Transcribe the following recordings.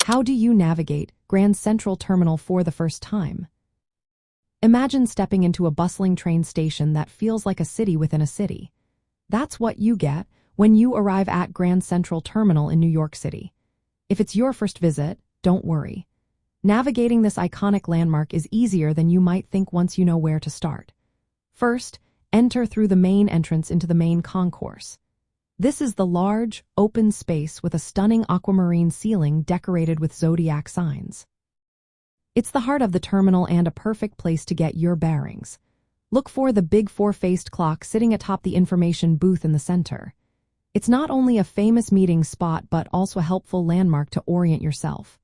How do you navigate Grand Central Terminal for the first time? Imagine stepping into a bustling train station that feels like a city within a city. That's what you get when you arrive at Grand Central Terminal in New York City. If it's your first visit, don't worry. Navigating this iconic landmark is easier than you might think once you know where to start. First, enter through the main entrance into the Main Concourse. This is the large, open space with a stunning aquamarine ceiling decorated with zodiac signs. It's the heart of the terminal and a perfect place to get your bearings. Look for the big four-faced clock sitting atop the information booth in the center. It's not only a famous meeting spot but also a helpful landmark to orient yourself.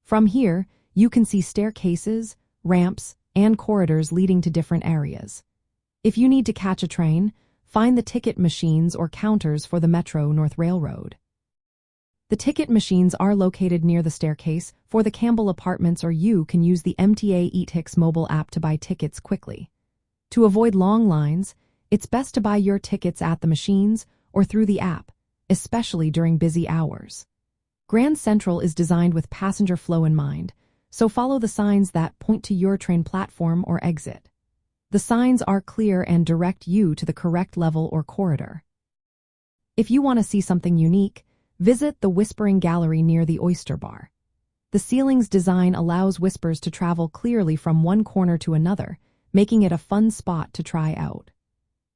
From here, you can see staircases, ramps, and corridors leading to different areas. If you need to catch a train, find the ticket machines or counters for the Metro North Railroad. The ticket machines are located near the staircase for the Campbell Apartments, or you can use the MTA EatTix mobile app to buy tickets quickly. To avoid long lines, it's best to buy your tickets at the machines or through the app, especially during busy hours. Grand Central is designed with passenger flow in mind, so follow the signs that point to your train platform or exit. The signs are clear and direct you to the correct level or corridor. If you want to see something unique, visit the Whispering Gallery near the Oyster Bar. The ceiling's design allows whispers to travel clearly from one corner to another, making it a fun spot to try out.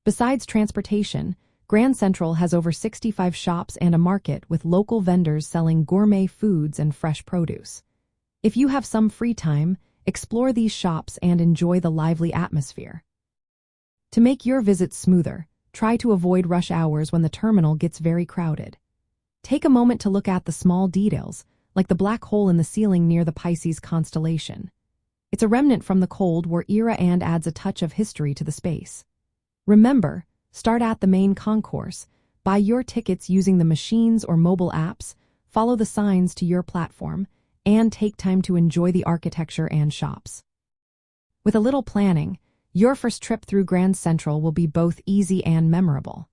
Besides transportation, Grand Central has over 65 shops and a market with local vendors selling gourmet foods and fresh produce. If you have some free time, explore these shops and enjoy the lively atmosphere. To make your visit smoother, try to avoid rush hours when the terminal gets very crowded. Take a moment to look at the small details, like the black hole in the ceiling near the Pisces constellation. It's a remnant from the Cold War era and adds a touch of history to the space. Remember, start at the Main Concourse, buy your tickets using the machines or mobile apps, follow the signs to your platform, and take time to enjoy the architecture and shops. With a little planning, your first trip through Grand Central will be both easy and memorable.